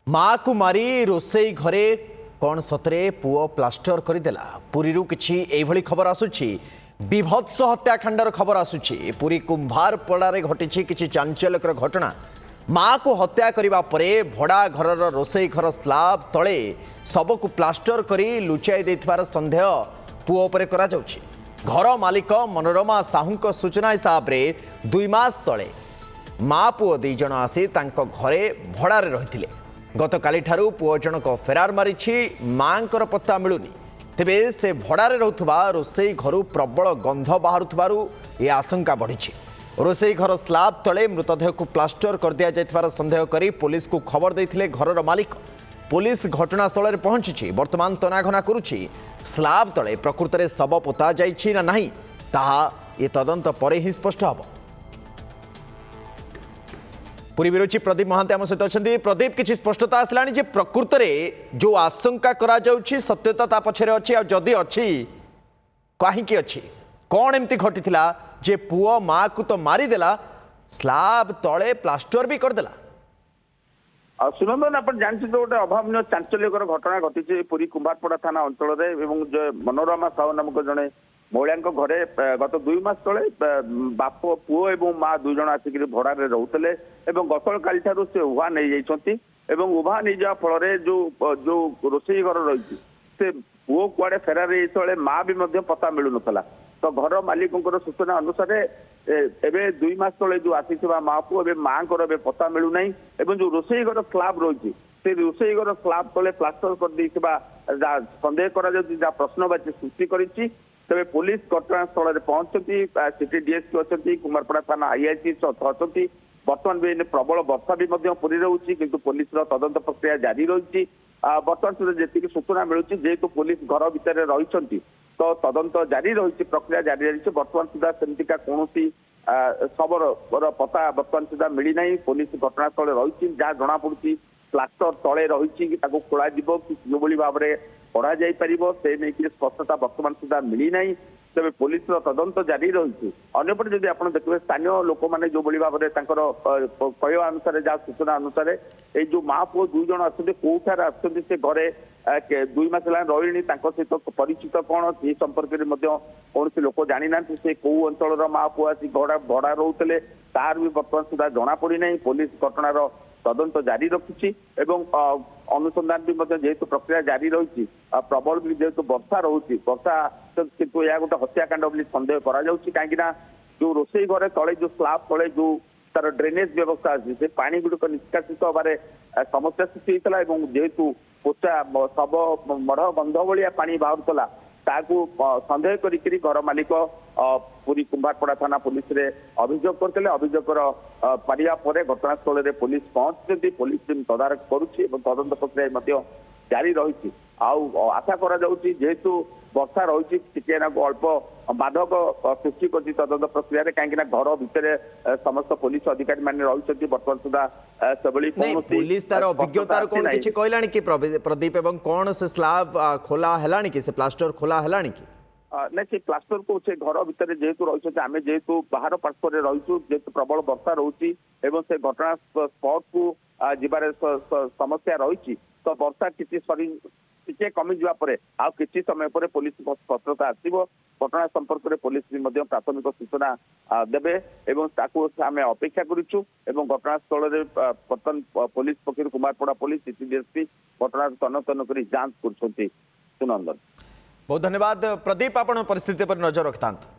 माँ को मारी रोसई घरे कौन सतरे पुओ प्लास्टर करदेला पुरी किछि एभली खबर आसुछि विभत्स हत्याकांडर खबर आसुछि पुरी कुंभारपड़ारे घटिछि किछि चांचल्यकर घटना माँ को हत्या करिबा परे भड़ा घरर रोसई घर स्लाब तले सबको प्लास्टर करी लुचाई देथिबार संदेह पुओ उपरे करा जाउछि। घर मालिक मनोरमा साहूंक सूचना हिसाब रे 2 मास तले माँ पुओ 2 जण आसी तांको घरे भड़ारे रहिथिले। गतकाली ठारू पुओ जनक फेरार मारिछि मांकर पत्ता मिलुनी। तेबे से भड़ारे रहुथबा रोसई घरु प्रबल गंध बाहरुथबारु ए आशंका बढ़िछि। रोसई घर स्लाब तले मृतदेह को प्लास्टर कर दिया जायथिबार संदेह करी पुलिस को खबर देथिले घरर मालिक। पुलिस घटनास्थल रे पहुंची वर्तमान तनाघना करुछि स्लाब तले प्रकृत रे शव पोता जाइछि ना नाही ताहा ए तदंत परे ही स्पष्ट हबो। पूरी विरोची प्रदीप महांती आम सहित अच्छा। प्रदीप किसी स्पष्टता आसला प्रकृत में जो आशंका करा जाउछि सत्यता ता पछरे अछि आ जदि अछि कहीं अच्छी कौन एमती घटी जे पुओ माँ को तो मारिदेला स्लाब तले प्लास्टर भी करदेला। सुनंदन आप जानते तो गोटे अभावन चांचल्यकर घटना घटी पुरी कुंभारपड़ा थाना अंचल मनोरमा साहू नामक जड़े महिला घरे गत 2 मास तले बाप पुओ एवं माँ 2 जण आसिक भड़ारे रोते गतल काली ठारू से उभा नहीं जाइछंती एवं उभा नहीं जा फल जो जो रोसई घर रही से पुओ कुआड़े फेरार होते माँ भी पता मिलू ना तो घर मालिकों सूचना अनुसार एवं 2 मास तले जो आसी माँ पुओ माँ को पता मिलू ना जो रोसई घर स्लाब रही से रोसई घर स्लाब तले प्लास्टर कर सन्देह कर प्रश्नवाची सृष्टि कर तेरे पुलिस घटनास्थल में पहुंचती सिटी डीएसपी अच्छा कुमारपड़ा थाना आईआईसी अच्छा बर्तमान भी प्रबल वर्षा भी पुरी रोचे किंतु पुलिस तदंत प्रक्रिया जारी रही बर्तमान सुधा जी सूचना मिलूँ जेहेतु पुलिस घर भितर रही तो तदंत जारी रही प्रक्रिया जारी रही बर्तमान सुधा सेमतिका कौन शवर पता बर्तमान सुधा मिलना पुलिस घटनास्थल रही जहाँ जना पड़ी प्लास्टर तले रही खोल कि भाव में पढ़ा जापर से नहीं स्पष्टता बर्तमान सुधा मिलना तेज पुलिस तदंत जारी रही अंपटे जब आप देखिए स्थानीय लोक मैंने जो भाव में कहवा अनुसार जहाँ सूचना अनुसार ये जो माँ पुओ 2 जण आसते कौठार आसते से घरे 2 मास रही सहित परिचित कौन से संपर्क में कौन लोक जानी ना से कौ अंचल माँ पुओ आसी भड़ा रोते तार भी बर्तमान सुधा जना पड़ी पुलिस घटनार तदंत जारी रखी अनुसंधान भी जेहेतु प्रक्रिया जारी रही प्रबल भी जेहेतु वर्षा रोचे वर्षा किंतु यह गोटे हत्याकांड सन्देह कहीं जो रोसई घरे तले जो स्लाब तले जो तार ड्रेनेज व्यवस्था अच्छी से पानी गुड़िक निष्कासित होबार समस्या सृष्टि होता है जेहेतु पोचा शव मढ़ गंध भाया पानी बाहर ताकू सन्देह करी घर मालिक पूरी कुंभारपड़ा थाना पुलिस रे अभियोग करते अभियोग पारे घटनास्थल में पुलिस पहुंची पुलिस टीम तदारख करुच्ची तदंत प्रक्रिया जारी रही आशा करा जेहेतु वर्षा रही टिके अल्प बाधक सृष्टि कर तदंत प्रक्रिया कहीं घर भितर समस्त पुलिस अधिकारी मैंने रही बर्तमान सुधा पुलिस तार अभिज्ञतार कौन किछि कहलानी कि प्रदीप एवं कौन से स्लाब खोला हेलानी कि से प्लास्टर खोला हेलानी कि नहीं से प्लास्टर को से घर भितर जेहेतु रही आम जेहेतु बाहर पार्श्व रही जेहेतु प्रबल वर्षा रोची से घटना स्पॉट को जीवार समस्या रही तो वर्षा किसी सरी टिके कमी जापर आ किसी समय पर पुलिस तत्परता आसो घटना संपर्क में पुलिस भी प्राथमिक सूचना देवे आम अपेक्षा करूँ घटनास्थल में बर्तमान पुलिस पक्ष कुमारपड़ा पुलिस सिटी डीएसपी घटना तन्न कर जांच कर। सुनंदन बहुत धन्यवाद प्रदीप, आपण परिस्थिति पर नजर रखता।